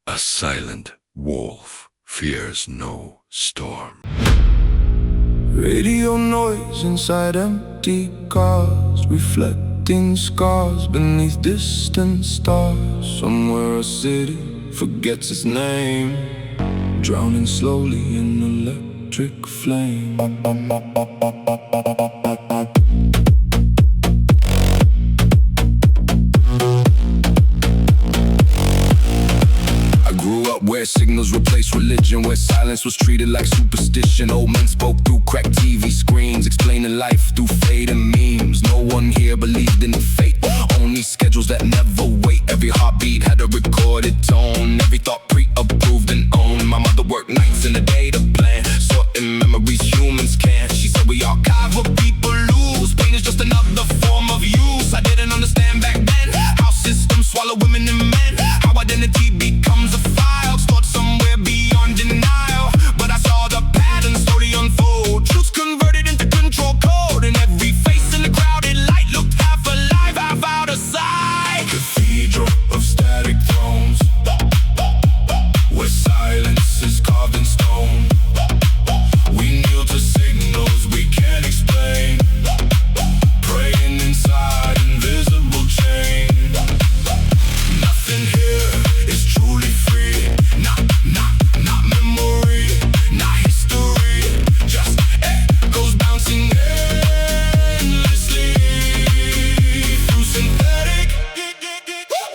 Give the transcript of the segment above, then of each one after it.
A silent wolf fears no storm. Radio noise inside empty cars, reflecting scars beneath distant stars. Somewhere a city forgets its name, drowning slowly in electric flame. Where signals replaced religion, where silence was treated like superstition. Old men spoke through cracked TV screens, explaining life through fade and memes. No one here believed in fate, only schedules that never wait. Every heartbeat had a recorded tone, every thought pre-approved and owned. My mother worked nights in the day to plan, sorting memories humans can't. She said we archive what people lose, pain is just another form of use. I didn't understand back then how systems swallow women and men, how identity becomes a file stored somewhere beyond denial. But I saw the pattern slowly unfold, truths converted into control code, and every face in the crowded light looked half alive, half out of sight. Cathedral of static thrones, where silence is carved in stone. We kneel to signals we can't explain, praying inside invisible chain. Nothing here is truly free, not memory, not history, just echoes bouncing endlessly through synthetic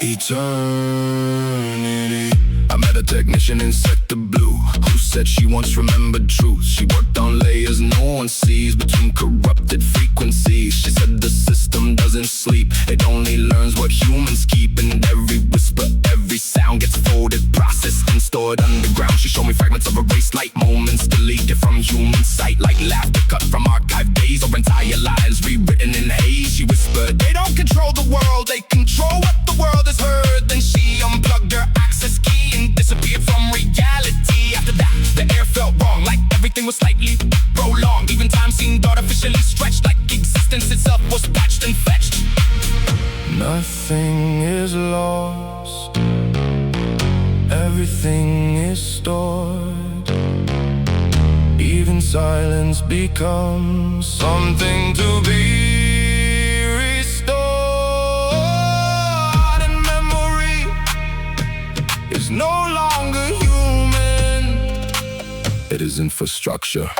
eternity. I met a technician in Sector Blue who said she once remembered truth. She worked on layers no one sees between corrupted frequencies. She said the system doesn't sleep, it only learns what humans keep. And every whisper, every sound gets folded, processed and stored underground. She showed me fragments of erased light, moments deleted from human sight, like laughter cut from archive days or entire lives rewritten in haze. She whispered, they don't control the world, they control what the world has heard. Then she unplugged her access key and disappeared from reality. After that, the air felt wrong, like everything was slightly prolonged. Even time seemed artificially stretched, like existence itself was patched and fetched. Nothing is lost, everything is stored. Even silence becomes something to be restored. And memory is no longer human, it is infrastructure.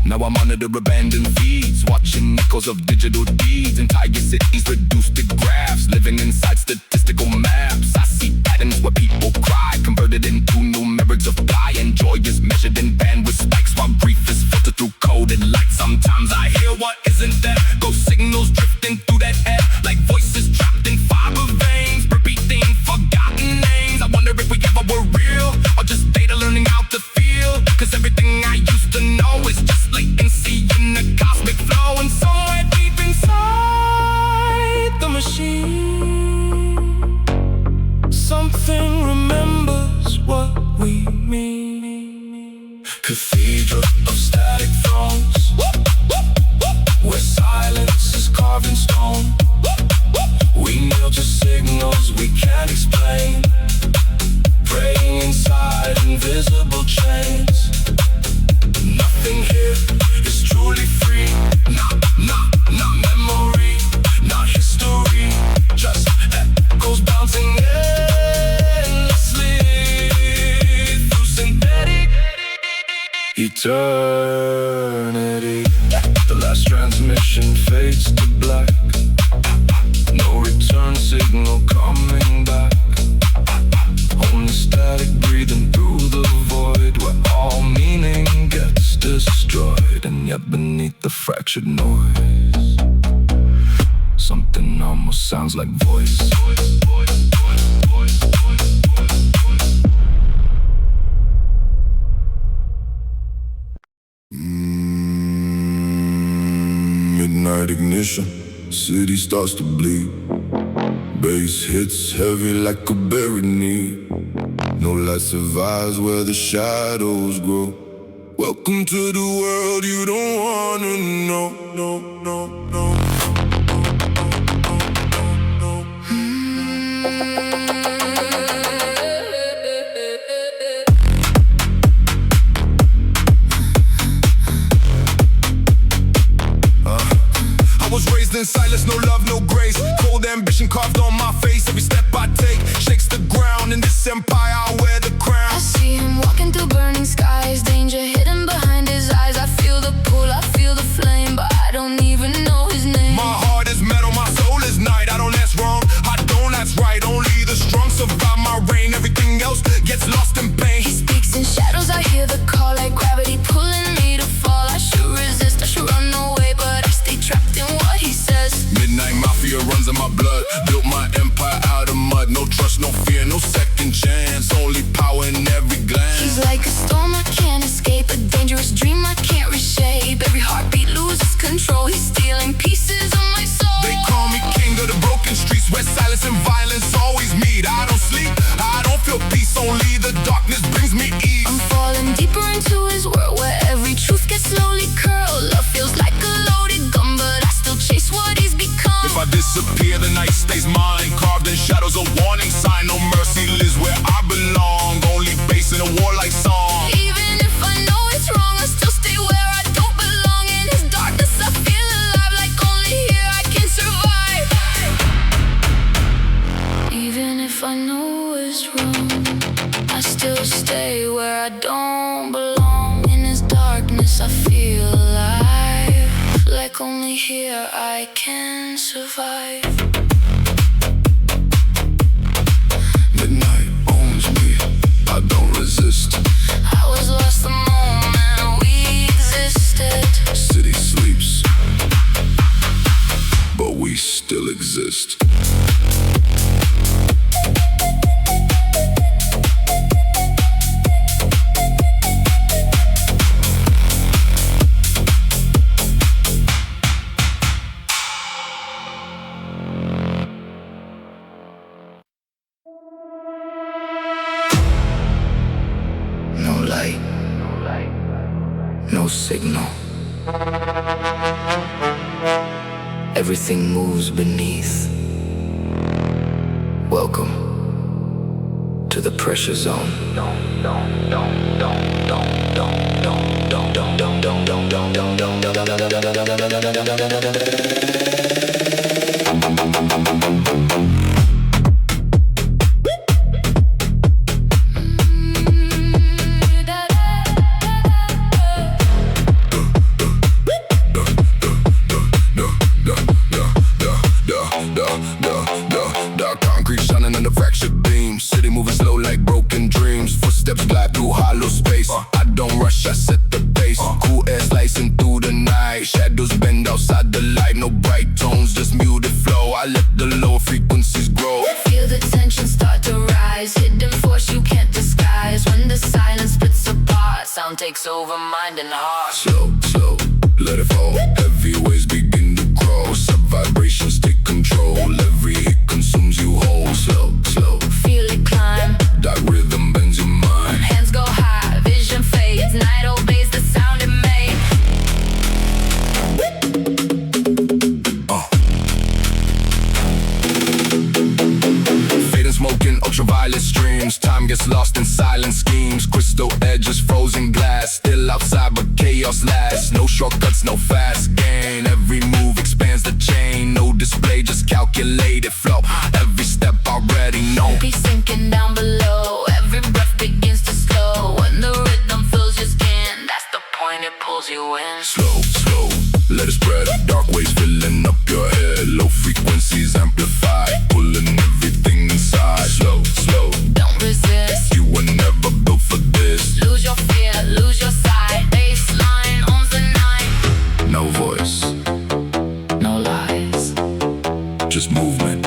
Now I monitor abandoned feeds, watching echoes of digital deeds. Entire cities reduced to graphs, living inside statistical maps. I see patterns where people cry, converted into numerics of lie. And joy is measured in bandwidth spikes, while grief is filtered through coded light. Sometimes I hear what isn't there, ghost signals drifting through that air, like voices trapped in fiber veins, repeating forgotten names. I wonder if we ever were real, or just data learning how to feel. Cause everything I used to know is just latency in the cosmic flow. And somewhere deep inside the machine, something remembers what we mean. Cathedral of static thrones, where silence is carved in stone. We kneel to signals we can't explain, praying inside invisible chains. Nothing here is truly free, not memory, not history, just echoes bouncing endlessly through synthetic eternity. The last transmission fades to black, no return signal coming back, only static breathing through the void, where all meaning gets destroyed. And yet beneath the fractured noise, something almost sounds like voice. Midnight ignition, city starts to bleed. Bass hits heavy like a buried need. No light survives where the shadows grow. Welcome to the world you don't wanna know. in silence, no love, no grace. Cold ambition carved on my face. Every step I take shakes the ground. In this empire I wear the crown. I see him walking through burning skies, danger hidden behind his eyes. I feel the pull, I feel the flame, but I don't even know his name. My heart is metal, my soul is night. I don't ask wrong, I don't ask right. Only the strong survive my reign. Everything else gets lost in pain. He speaks in shadows, I hear the call, like gravity pulling me to fall. I should resist, I should run away, but I stay trapped in what he says. Midnight Mafia runs in my blood. Built my empire out of mud. No trust, no fear, no second chance. Only power in every glance. He's like a storm I can't escape, a dangerous dream I can't reshape. Every heartbeat loses control, he's stealing pieces of my soul. They call me king of the broken streets, where silence and violence always meet. I don't sleep, I don't feel peace, only the darkness brings me ease. I'm falling deeper into his world, where every truth gets slowly curled. Love feels like a loaded gun, but I still chase what he's become. If I disappear, the night stays mine. Carved in shadows, a warning sign. No mercy lives where I belong. Only bass in a warlike song. Even if I know it's wrong, I still stay where I don't belong. In his darkness I feel alive, like only here I can survive. Even if I know it's wrong, I still stay where I don't belong. In his darkness I feel alive, like only here I can survive. Midnight owns me, I don't resist. I was lost the moment we existed. City sleeps, but we still exist. No light, no signal. Everything moves beneath. Welcome to the pressure zone. Concrete shining in the fractured beam. City moving slow like broken dreams. Footsteps glide through hollow space. I don't rush, I set the pace. Cool air slicing through the night. Shadows bend outside the light. No bright tones, just muted flow. I let the lower frequencies grow. Feel the tension start to rise, hidden force you can't disguise. When the silence splits apart, sound takes over mind and heart. Slow, slow, let it fall. Heavy waves begin to grow. Sub vibrations take control. Every hit consumes you whole. Slow, slow, Feel it climb, that rhythm bends your mind. hands go high, vision fades. Night obeys the sound it made. Fading smoke in ultraviolet streams. Time gets lost in silent schemes. Crystal edges, frozen glass. Still outside but chaos lasts. No shortcuts, no fast gain. Every move expands the chain. No display, just calculated flow. Every step already know. Be sinking down below, every breath begins to slow. When the rhythm fills your skin, that's the point it pulls you in. Slow, slow, let it spread. Dark waves filling up your head. Low frequencies amplified, pulling everything inside. Slow, slow, Don't resist, you were never built for this. lose your fear, lose your sight. Baseline owns the night. No voice, No lies, just movement.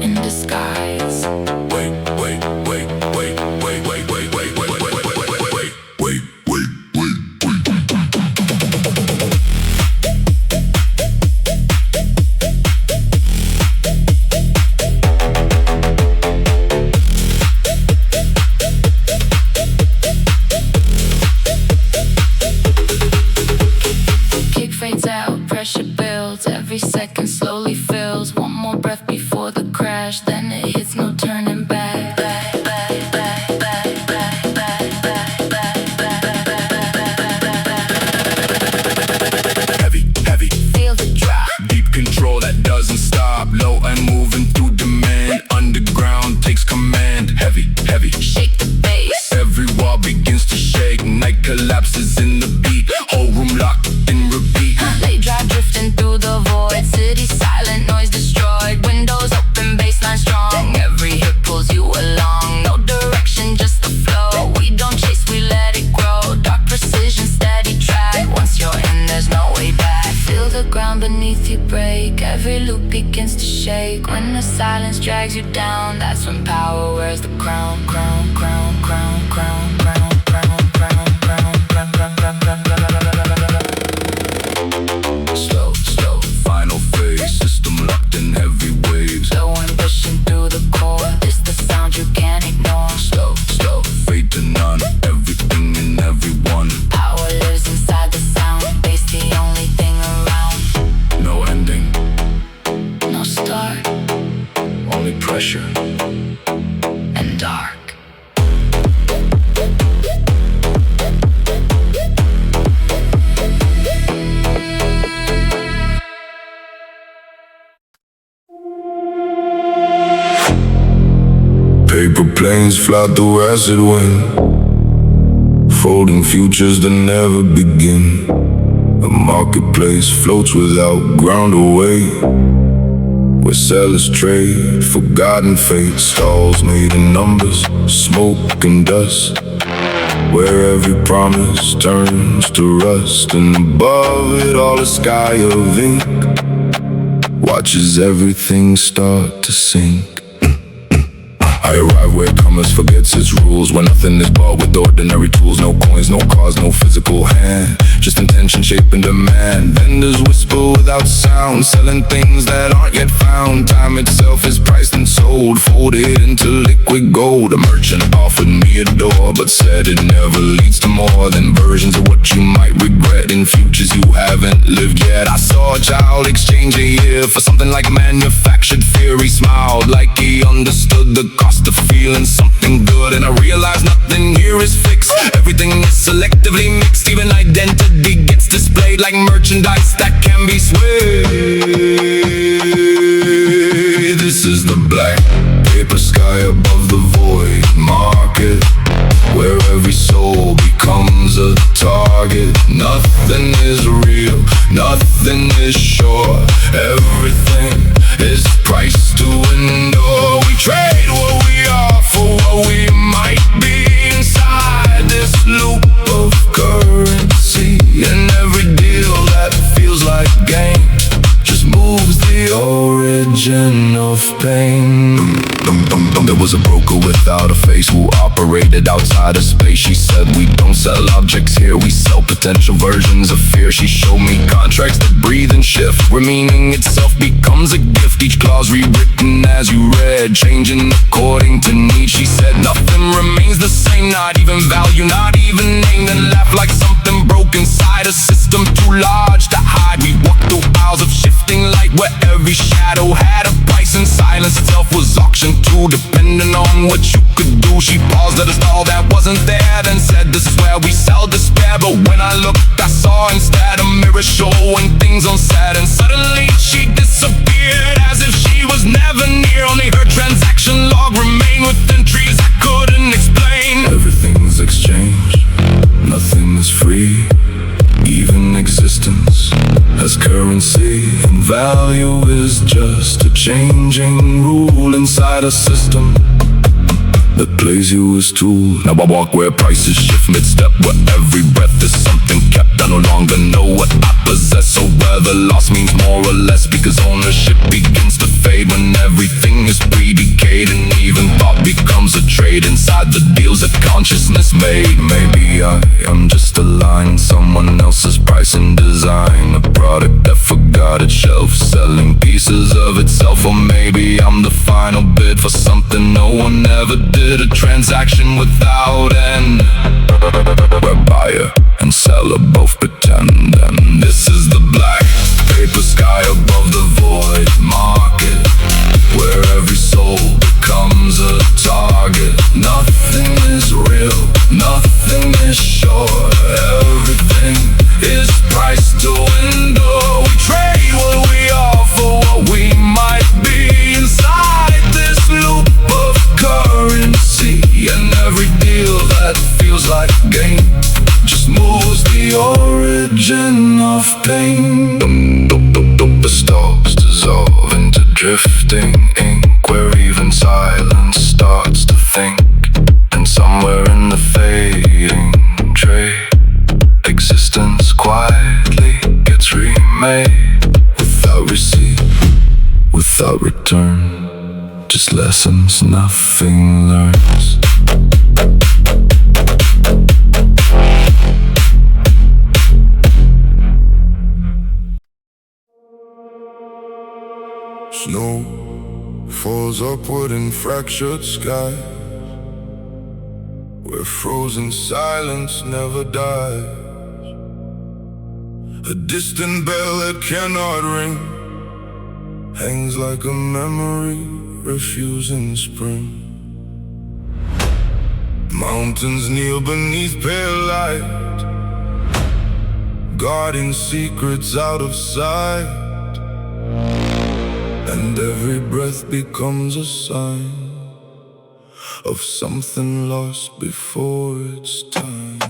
in disguise. Wait, wait, wait, wait, wait, wait, wait, wait, wait, wait, wait, wait, wait, wait, wait, wait, wait. Kick fades out, pressure builds. Every second slowly fills. One more breath before the crash, then it hits, no turning back. Heavy, heavy, Feel the drop. deep control. with you break, every loop begins to shake. When the silence drags you down, that's when power wears the crown. Crown, crown, crown, crown, crown, crown, crown, crown, crown, crown, crown, crown, crown. Slow, slow, final phase, system locked in heavy waves. Slow ambition through the core, it's the sound you can't ignore. Slow, slow, fade to none, everything and everyone. Power lives inside the sound, bass the only thing around. No ending, No start, only pressure. and dark. Paper planes fly through acid wind, folding futures that never begin. A marketplace floats without ground away, where sellers trade forgotten fate. Stalls made in numbers, smoke and dust, where every promise turns to rust. And above it all a sky of ink watches everything start to sink. I arrive where commerce forgets its rules, where nothing is bought with ordinary tools. No coins, no cars, no physical hand, just intention shaping demand. Vendors whisper without sound, selling things that aren't yet found. Time itself is priced and sold, folded into liquid gold. A merchant offered me a door, but said it never leads to more than versions of what you might regret in futures you haven't lived yet. I saw a child exchange a year for something like manufactured fear. He smiled like he understood the cost of feeling something good, and I realized nothing here is fixed. Everything is selectively mixed, even identity gets displayed like merchandise that can be swayed. This is the black paper sky above the void market, where every soul becomes a target. Nothing is real, nothing is sure, everything is priced to endure. We trade what we are for what we might be inside this loop of currency. And every deal that feels like gain just moves the origin of pain. There was a broker without a face who operated outside of space. She said, we don't sell objects here, we sell potential versions of fear. She showed me contracts that breathe and shift, where meaning itself becomes a gift. Each clause rewritten as you read, changing according to need. She said nothing remains the same, not even value, not even name. Then laughed like something broke inside a system too large to hide. We walked through aisles of shifting light, where every shadow had a price, and silence itself was auctioned too, depending on what you could do. She paused at a stall that wasn't there, then said, this is where we sell despair. But when I looked, I saw instead a mirror showing things unsaid. And suddenly she disappeared, as if she was never near. Only her transaction log remained with entries I couldn't explain. Everything's exchanged, nothing is free. Even existence has currency, and value is just a changing rule inside a system that plays you as tool. Now I walk where prices shift mid-step, where every breath is something kept. I no longer know what I possess, so where the loss means more or less, because ownership begins to fade when everything is pre-decayed, and even thought becomes a trade inside the deals that consciousness made. Maybe I am just a line in someone else's price and design, a product that forgot its shelf, selling pieces of itself. Or maybe I'm the final bid for something no one ever did, a transaction without end, where buyer and seller both pretend. And this is the black paper sky above the void market, where every soul becomes a target. Nothing is real, nothing is sure, everything is priced to endure. We trade what we are for what we might be inside this loop of currency. And every deal that feels like gain just moves the origin of pain. The stars dissolve into drifting ink, where even silence starts to think. And somewhere in the fading trade, existence quietly gets remade, without without return, just lessons nothing learns. Snow falls upward in fractured skies, where frozen silence never dies. A distant bell that cannot ring hangs like a memory, refusing spring. Mountains kneel beneath pale light, guarding secrets out of sight. And every breath becomes a sign of something lost before its time.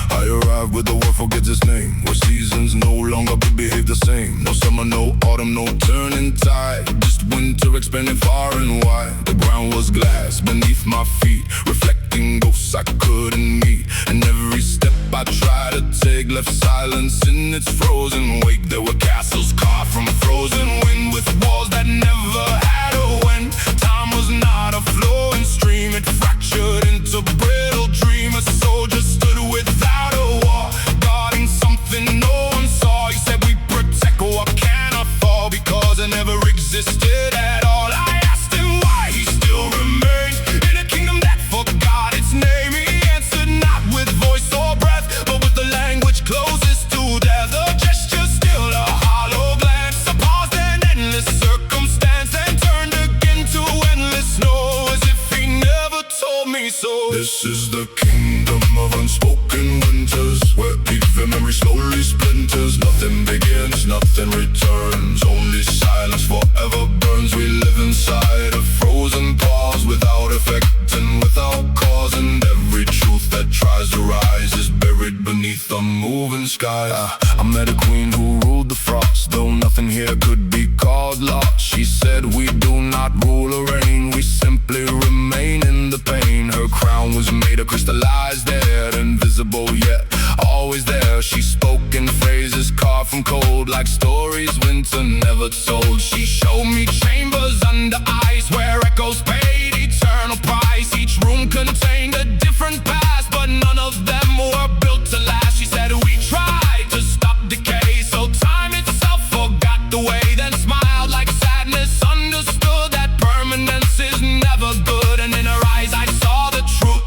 I arrived with the world forgets its name, where seasons no longer behave the same. No summer, no autumn, no turning tide, just winter expanding far and wide. The ground was glass beneath my feet, reflecting ghosts I couldn't meet. And every step I tried to take left silence in its frozen wake. There were castles carved from frozen wind, with walls that never had a end. Time was not a flowing stream, it fractured into brittle dream. A soldier stood without a war, guarding something no one saw. He said we protect what cannot fall, because it never existed at all. I asked him why he still remains in a kingdom that forgot its name. He answered not with voice or breath, but with the language closest to death. A gesture, still a hollow glance, a pause, an endless circumstance, and turned again to endless snow, as if he never told me so. This is the kingdom of unspoken winters, where even memory slowly splinters. Nothing begins, nothing returns, only silence forever burns. We live inside a frozen pause, without effect and without cause. And every truth that tries to rise is buried beneath a moving sky. I met a queen who ruled the frost, though nothing here could be called lost. She said we do not rule or reign, we simply remain in the pain. Her crown was made of crystallized air, invisible yet always there. She spoke in phrases carved from cold, like stories winter never told. She showed me chambers under ice, where echoes paid eternal price. Each room contained a different past, but none of them were built to last. She said we tried to stop decay, so time itself forgot the way, then smiled like sadness understood that permanence is never good. And in her eyes I saw the truth,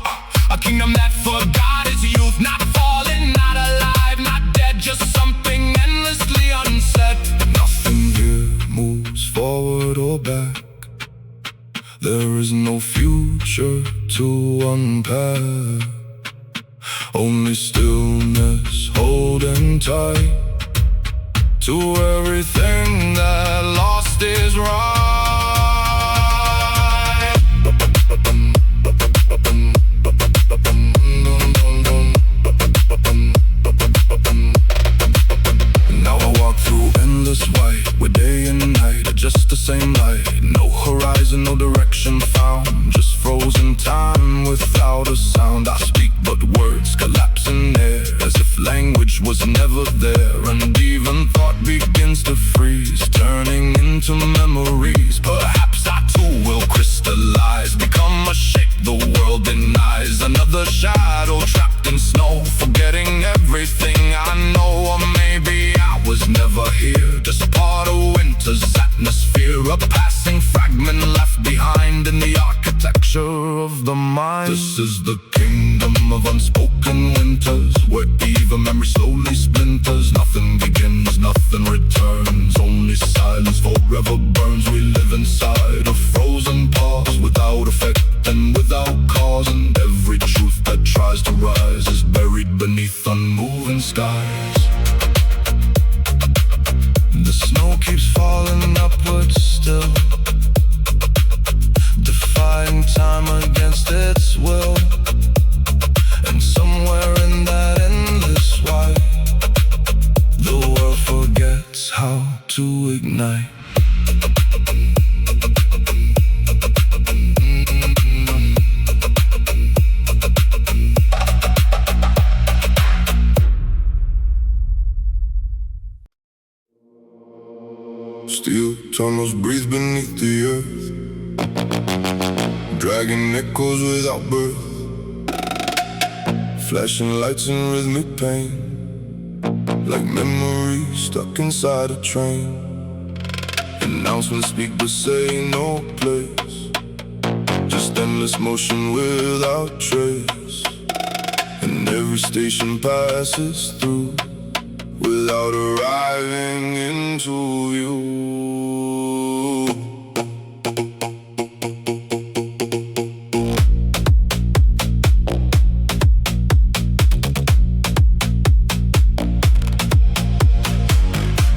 a kingdom that forgot its youth. Not fallen, not alive, not dead, just something endlessly unsaid. Nothing here moves forward or back, there is no future to unpack, only stillness holding tight to everything that lost is right. Now I walk through endless white, where day and night are just the same light. No horizon, no direction found, just frozen time without a sound. I speak but words collapse in air, as if language was never there. And even thought begins to freeze, turning into memories. Perhaps I too will crystallize, become a shape the world denies. Another shadow trapped in snow, forgetting everything I know. Or maybe I was never here, just part of winter's atmosphere, a passing fragment left behind in the architecture of the mind. This is the kingdom of unspoken winters, where even memory slowly splinters. Nothing begins, nothing returns, only silence forever burns. We live inside a frozen pause, without effect and without cause. And every truth that tries to rise is buried beneath unmoving skies. The snow keeps falling upward still, defying time against its will. And somewhere in that endless white, the world forgets how to ignite. dragging echoes without birth, flashing lights in rhythmic pain, like memories stuck inside a train. Announcements speak but say no place, just endless motion without trace. And every station passes through without arriving into view.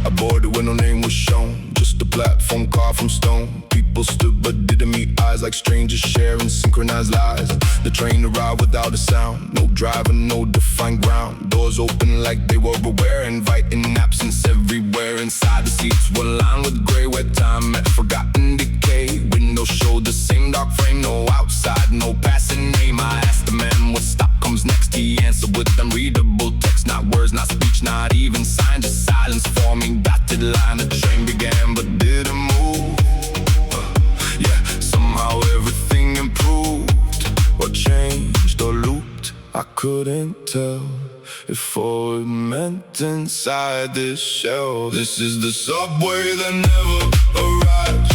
I boarded when no name was shown, just a platform carved from stone. People stood but didn't meet eyes, like strangers sharing synchronized lies. The train arrived without a sound, no driver, no defined ground. Doors open like they were aware, inviting absence everywhere. Inside the seats were lined with gray, where time met forgotten decay. Windows showed the same dark frame, no outside, no passing name. I asked the man what stop comes next. He answered with unreadable text, not words, not speech, not even signs, just silence forming dotted line. The train began but didn't move. Yeah, somehow everything improved, or changed, or looped. I couldn't tell if forward meant inside this shell. This is the subway that never arrives,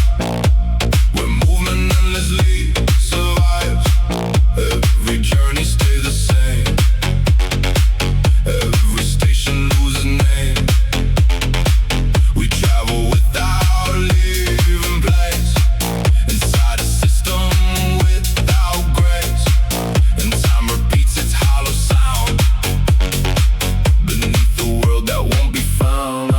where movement endlessly survives. Every journey stays the same, every station loses name. We travel without leaving place, inside a system without grace. And time repeats its hollow sound beneath the world that won't be found.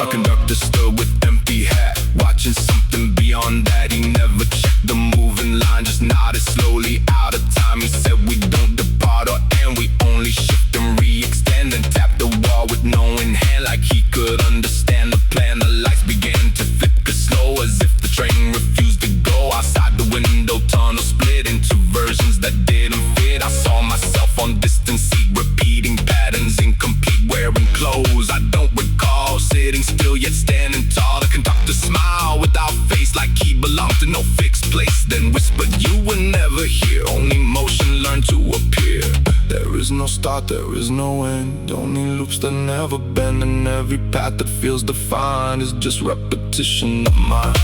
A conductor stood with empty hat, watching something beyond that. He never checked the moving line, just nodded slowly out of time. He said we don't depart or end, we only shift and re-extend. And tapped the wall with no in hand, like he could understand the plan. The lights began to flicker slow, as if the train refused to go. Outside the window, tunnel split into versions that didn't fit. I saw myself on distant seat, repeating patterns, incomplete, wearing clothes I don't recall. Sitting still yet standing tall. The conductor smiled without face, like he belonged to no fixed place. Then whispered, you were never here, only motion learned to appear. There is no start, there is no end, only loops that never bend. And every path that feels defined is just repetition of mine.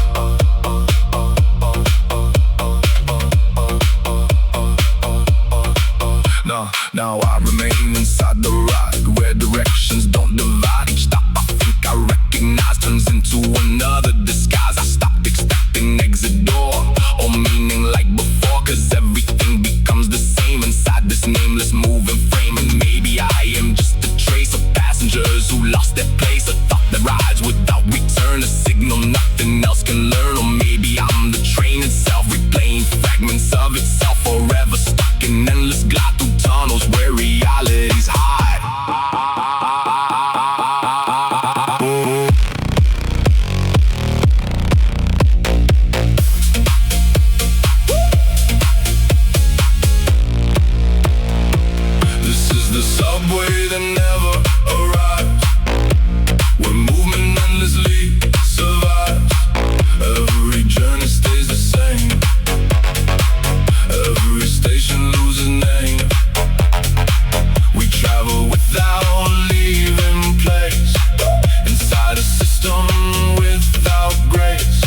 Now I remain inside the ride, where directions don't divide. Each stop I think I recognize turns into another disguise. I stopped expecting exit door, or meaning like before, cause everything becomes the same inside this nameless moving frame. And maybe I am just a trace of passengers who lost their place, a thought that rides without return, a signal nothing else can learn. Or maybe I'm the train itself, replaying fragments of itself, forever stuck in endless glide through tunnels where reality's hide. This is the subway that never arrives, where movement endlessly survives. Every journey stays the same, every station loses name. We travel without leaving place, inside a system without grace.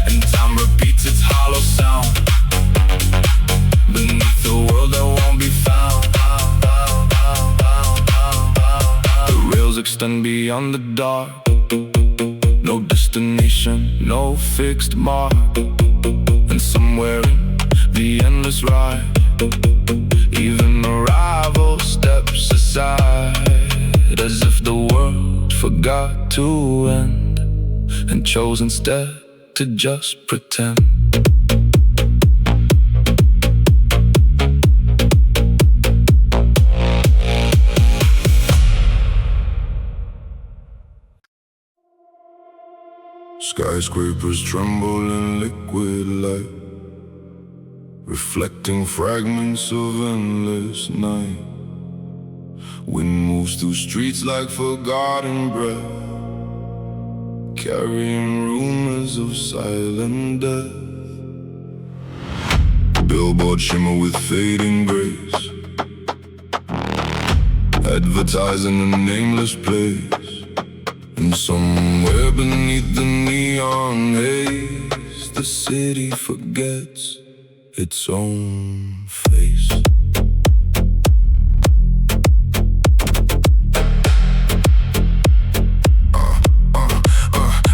And time repeats its hollow sound beneath the world that won't be found. The rails extend beyond the dark, no destination, no fixed mark. And somewhere in the endless ride, even the rival steps aside, as if the world forgot to end and chose instead to just pretend. Skyscrapers tremble in liquid light, reflecting fragments of endless night. Wind moves through streets like forgotten breath, carrying rumors of silent death. Billboard shimmer with fading grace, advertising a nameless place. And somewhere beneath the neon haze, the city forgets its own face.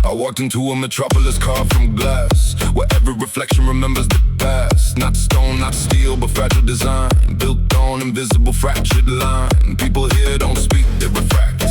I walked into a metropolis carved from glass, where every reflection remembers the past. Not stone, not steel, but fragile design, built on invisible fractured line. People here don't speak, they refract.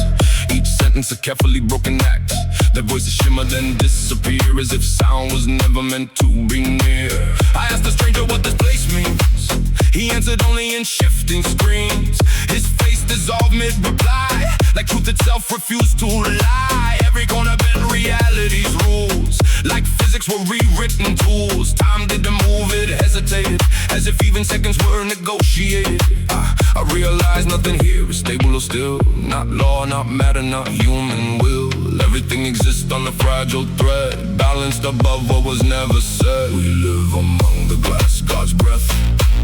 Each sentence a carefully broken act. Their voices shimmer then disappear, as if sound was never meant to be near. I asked the stranger what this place means. He answered only in shifting screens. His face dissolved mid-reply, like truth itself refused to lie. Every corner bent reality's rules, like physics were rewritten tools. Time didn't move, it hesitated, as if even seconds were negotiated. I realized nothing here is stable or still. Not law, not matter, not human will. Everything exists on a fragile thread, balanced above what was never said. We live among the glass, God's breath,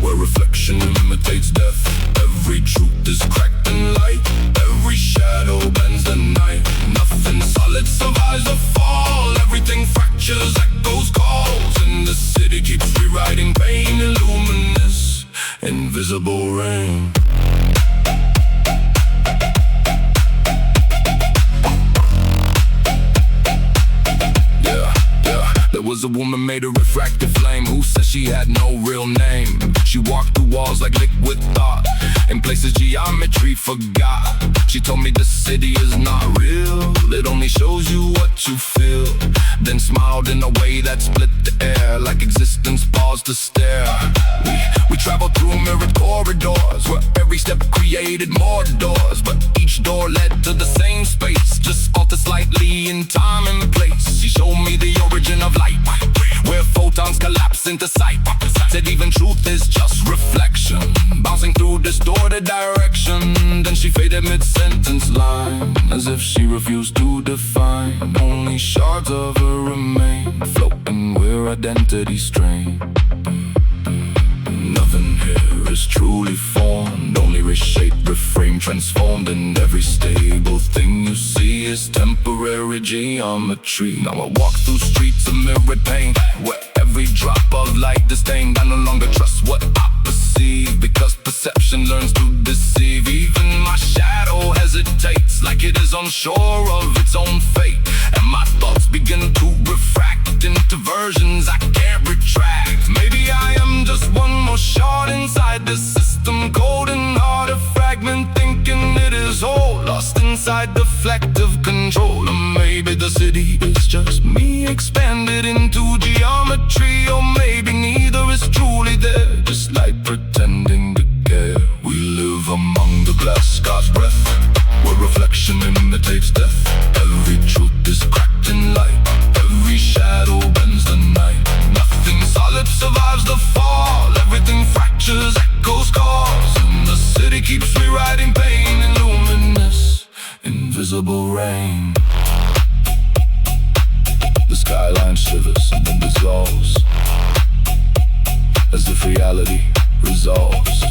where reflection imitates death. Every truth is cracked in light, every shadow bends the night. Nothing solid survives the fall, everything fractures, echoes, calls. And the city keeps rewriting pain in luminous, invisible rain. There was a woman made of refractive flame who said she had no real name. She walked through walls like liquid thought, in places geometry forgot. She told me the city is not real, it only shows you what you feel. Then smiled in a way that split the air, like existence paused to stare. We traveled through mirrored corridors, where every step created more doors. But each door led to the same space, just altered slightly in time and place. She showed me the origin of light, where photons collapse into sight. Said even truth is just reflection, bouncing through distorted direction. Then she faded mid-sentence line, as if she refused to define. Only shards of her remain, floating where identity strain. Nothing here is truly formed, only reshaped, reframed, transformed. And every stable thing you see is temporary geometry. Now I walk through streets of mirrored pain, where every drop of light disdained. I no longer trust what I perceive, because perception learns to deceive. Even my shadow hesitates, like it is unsure of its own fate. And my thoughts begin to refract into versions I can't retract. Maybe I am just one more shard inside this system, cold and hard, a fragment thinking it is whole, lost inside deflective control. Or maybe the city is just me expanded into geometry, or maybe neither is truly there, just light pretending to care. We live among the glass, God's breath, where reflection imitates death. Every truth is cracked in light, every shadow bends the night. Nothing solid survives the fall, everything fractures, echoes, calls. And the city keeps rewriting pain in luminous, invisible rain. The skyline shivers and then dissolves, as if reality resolves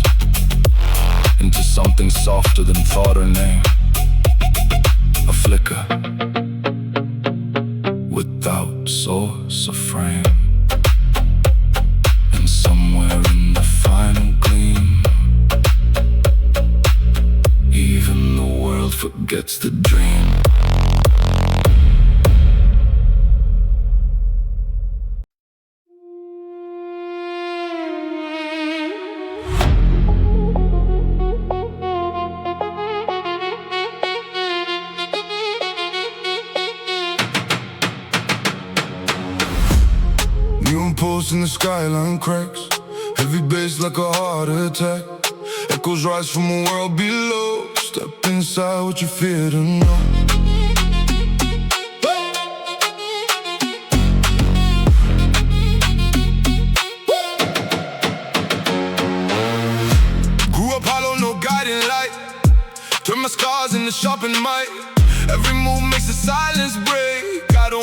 into something softer than thought or name. A flicker without source or frame. And somewhere in the final gleam, even the world forgets the dream. Neon post in the skyline cracks, heavy bass like a heart attack. Echoes rise from a world below. Step inside what you fear to know. Grew up hollow, no guiding light. Turn my scars into sharpened might. Every move makes the silence break. I don't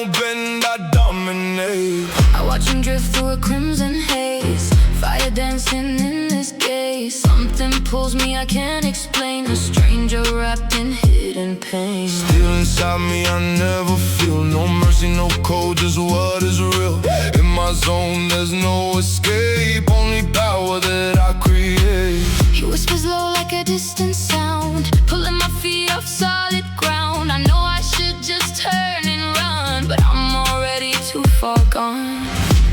watch him drift through a crimson haze. Fire dancing in this gaze. Something pulls me, I can't explain. A stranger wrapped in hidden pain. Still inside me, I never feel no mercy, no code, just what is real. In my zone, there's no escape, only power that I create. He whispers low like a distant sound, pulling my feet off solid ground. I know I should just turn and run, but I'm already too far gone.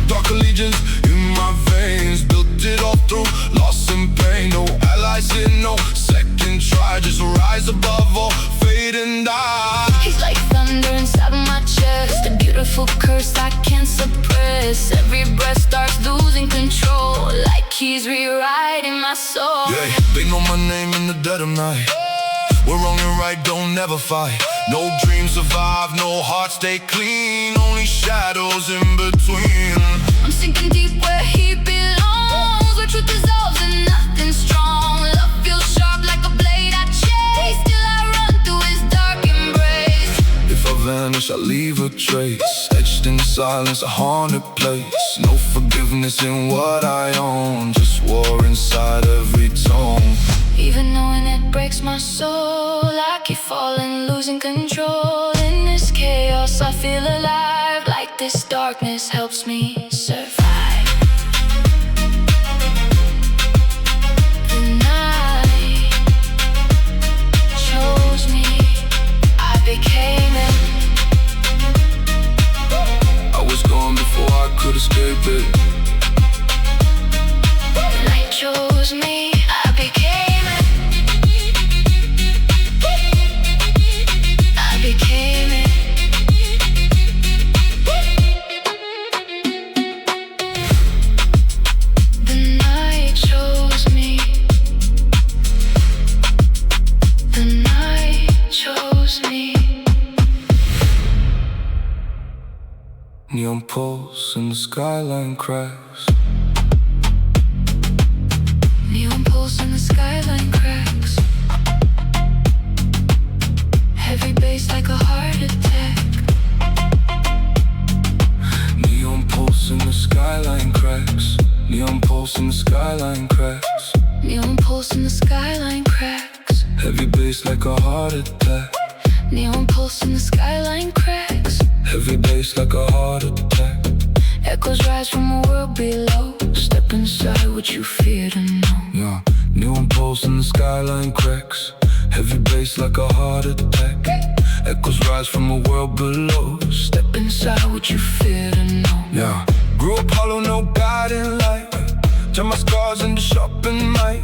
Dark allegiance in my veins, built it all through loss and pain. No allies here, no second try, just rise above all fate and die. He's like thunder inside my chest, a beautiful curse I can't suppress. Every breath starts losing control, like he's rewriting my soul. Yeah, they know my name in the dead of night. We're wrong and right, don't never fight. No dreams survive, no heart stay clean, only shadows in between. I'm sinking deep where he belongs, where truth dissolves and nothing strong. Love feels sharp like a blade I chase, till I run through his dark embrace. If I vanish, I leave a trace, etched in silence, a haunted place. No forgiveness in what I own, just war inside every tone. Even knowing it breaks my soul, I keep falling, losing control. In this chaos, I feel alive, like this darkness helps me survive. The night chose me, I became it. I was gone before I could escape it. The night chose me, I became it. Became it. The night chose me. The night chose me. Neon pulse in the skyline cracks. Neon pulse in the skyline cracks. Heavy bass like a heart attack. Neon pulse in the skyline cracks. Neon pulse in the skyline cracks. Neon pulse in the skyline cracks. Heavy bass like a heart attack. Neon pulse in the skyline cracks. Heavy bass like a heart attack. Echoes rise from a world below. Step inside what you fear to know. Yeah, neon pulse in the skyline cracks. Heavy bass like a heart attack. Echoes rise from a world below. Step inside what you fear to know. Yeah, grew up hollow, no guiding light. Turn my scars into sharpened might.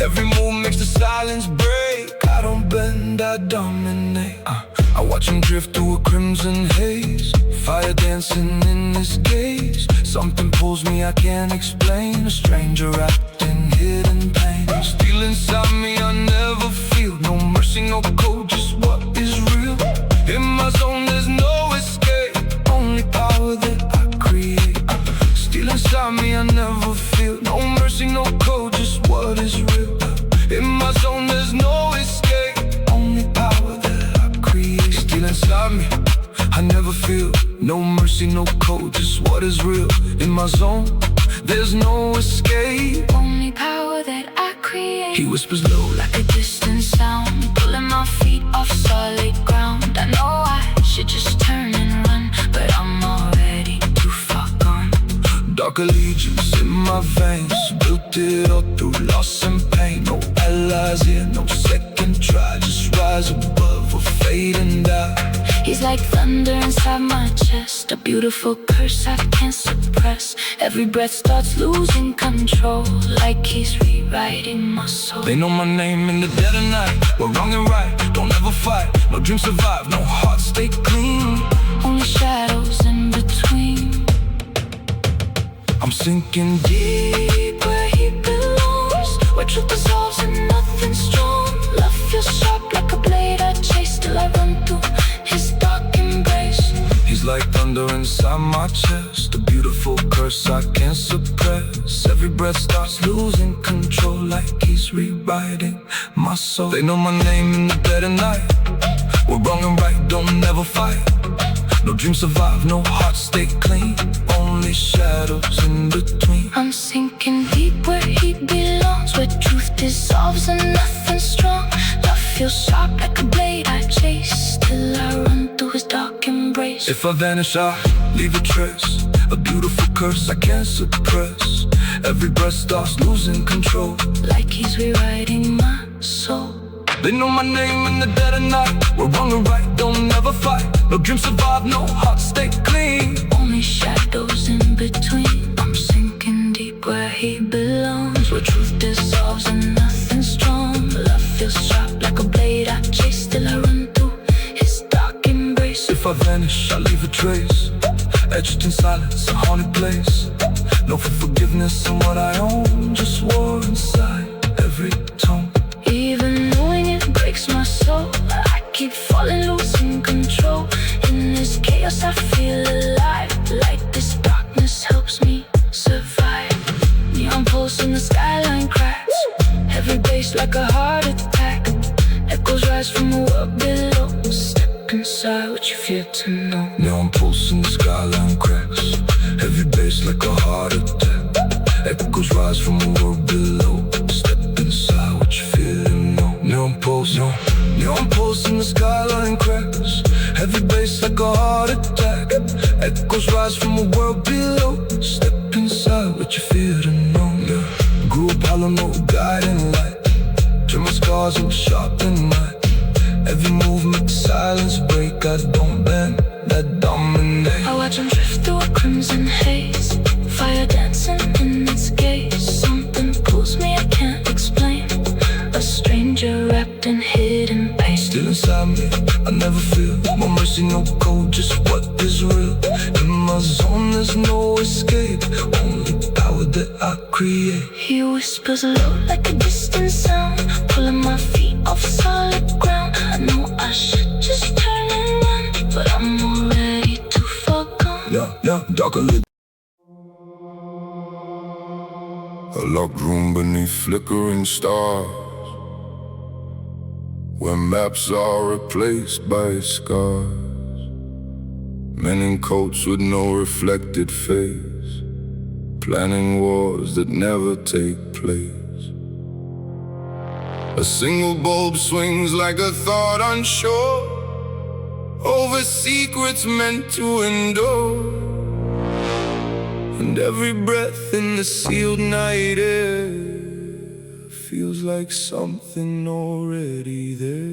Every move makes the silence break. I don't bend, I dominate. I watch him drift through a crimson haze. Fire dancing in this gaze. Something pulls me, I can't explain. A stranger wrapped in hidden pain. Still inside me, I never feel no mercy, no code, just what is real. In my zone, there's no escape, only power that I create. Still inside me, I never feel no mercy, no code, just what is real. In my zone, there's no escape, only power that I create. Still inside me, I never feel no mercy, no code, just what is real. In my zone, there's no escape, only power that I create. He whispers low like a distant sound, pulling my feet off solid ground. I know I should just turn and run, but I'm already too far gone. Dark allegiance in my veins, built it all through loss and pain. No allies here, no second try, just rise above a fade and die. He's like thunder inside my chest, a beautiful curse I can't suppress. Every breath starts losing control, like he's rewriting my soul. They know my name in the dead of night. We're wrong and right, don't ever fight. No dreams survive, no heart stay clean, only shadows in between. I'm sinking deep where he belongs, where truth dissolves and nothing strong. Love feels sharp like a blade I chase, till I run through his dark embrace. He's like thunder inside my chest, a beautiful curse I can't suppress. Every breath starts losing control, like he's rewriting my soul. They know my name in the dead of night. We're wrong and right, don't never fight. No dreams survive, no hearts stay clean, only shadows in between. I'm sinking deep where he belongs, where truth dissolves and nothing's strong. Love feels sharp like a blade I chase, till I run through his dark embrace. If I vanish, I leave a trace, a beautiful curse I can't suppress. Every breath starts losing control, like he's rewriting my soul. They know my name in the dead of night. We're wrong or right, don't never fight. No dreams survive, no hearts stay clean, only shadows in between. I'm sinking deep where he belongs, where truth dissolves and nothing's strong. Love feels sharp like a blade I chase, till I run through his dark embrace. If I vanish, I leave a trace, etched in silence, a haunted place. No forgiveness in what I own, just war inside every tone. Even knowing it breaks my soul, I keep falling, losing control. In this chaos I feel alive, like this darkness helps me survive. Neon pulse in the skyline cracks, heavy bass like a heart attack. Echoes rise from a world below, step inside what you fear to know. Neon pulse in the skyline cracks, heavy bass like a heart attack. Echoes rise from a world below, step inside what you fear to know. Neon pulse, no. Neon pulse in the skyline cracks, heavy bass like a heart attack. Echoes rise from a world below, step inside what you fear to know. Yeah. Grew up hollow, no guiding light, turn my scars into sharp and night. Every movement, silence break, I don't bend, that dominate. I watch him drift through a crimson haze, fire dancing in its gaze. Something pulls me, I can't explain, a stranger wrapped in hidden pain. Still inside me, I never feel no mercy, no code, just what is real. In my zone, there's no escape, only power that I create. He whispers low like a distant sound, pulling my feet off solid ground. I know I should just turn and run, but I'm already too far gone. Yeah, darker lit. A locked room beneath flickering stars, where maps are replaced by scars. Men in coats with no reflected face, planning wars that never take place. A single bulb swings like a thought unsure, over secrets meant to endure. And every breath in the sealed night air feels like something already there.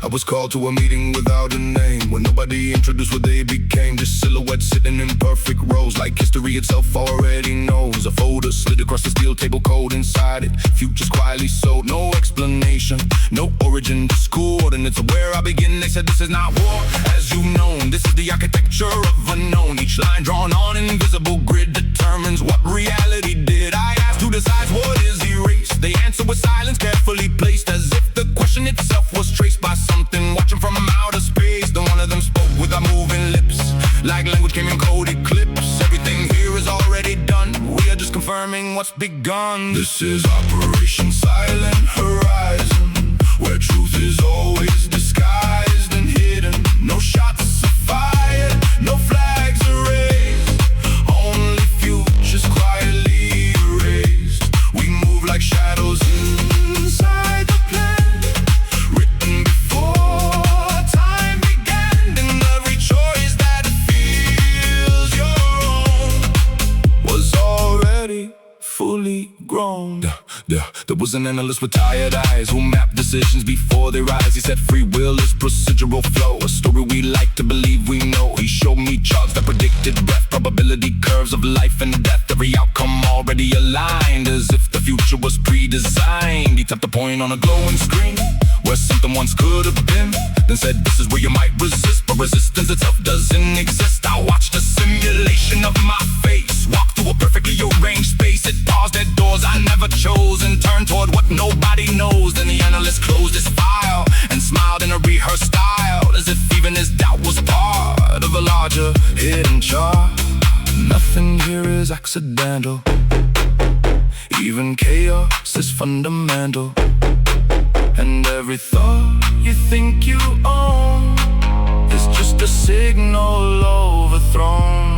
I was called to a meeting without a name, when nobody introduced what they became. Just silhouettes sitting in perfect rows, like history itself already knows. A folder slid across the steel table, code inside it, futures quietly sold. No explanation, no origin, just coordinates of where I begin. They said this is not war, as you've known. This is the architecture of unknown. Each line drawn on an invisible grid determines what reality did. I asked who decides what is erased. They answer with silence carefully placed, as if the question itself was traced by something watching from outer space. Then one of them spoke without moving lips, like language came in cold eclipse. Everything here is already done, we are just confirming what's begun. This is Operation Silent Horizon, where truth is always disguised and hidden. No shots of fire, no flags are raised, only futures quietly erased. We move like shadows inside the plan, written before time began. And every choice that feels your own was already fully grown. There was an analyst with tired eyes who mapped decisions before they rise. He said free will is procedural flow, a story we like to believe we know. He showed me charts that predicted breath, probability curves of life and death. Every outcome already aligned, as if the future was pre-designed. He tapped a point on a glowing screen where something once could have been, then said this is where you might resist, but resistance itself doesn't exist. I watched a simulation of my face walk through a perfectly arranged space. It paused at doors I never chose and turned toward what nobody knows. Then the analyst closed his file and smiled in a rehearsed style, as if even his doubt was part of a larger hidden chart. Nothing accidental. Even chaos is fundamental. And every thought you think you own is just a signal overthrown.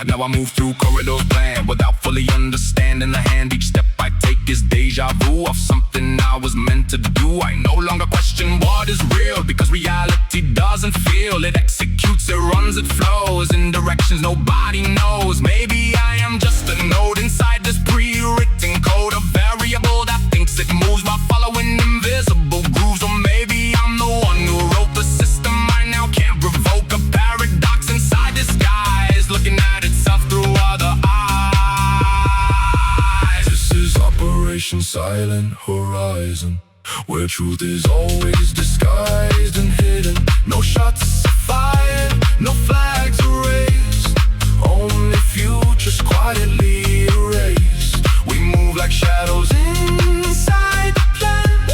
Now I move through corridors planned without fully understanding the hand. Each step I take is deja vu of something I was meant to do. I no longer question what is real, because reality doesn't feel. It executes, it runs, it flows in directions nobody knows. Maybe I am just a node inside this pre-written code, a variable that thinks it moves while following invisible grooves. Or maybe I'm the one who wrote the system I now can't revoke. A paradox inside disguise, looking at itself through other eyes. This is Operation Silent Horizon, where truth is always disguised and hidden. No shots fired, no flags erased, only futures quietly erased. We move like shadows inside the plan,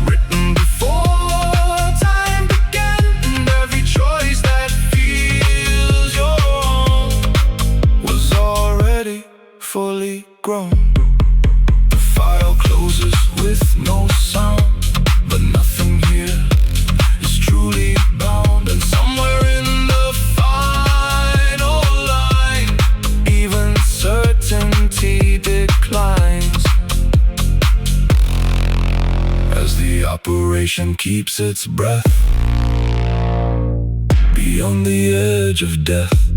written before time began. And every choice that feels your own was already fully grown. The file closes with no sound, but nothing here is truly bound. And somewhere in the final line, even certainty declines, as the operation keeps its breath beyond the edge of death.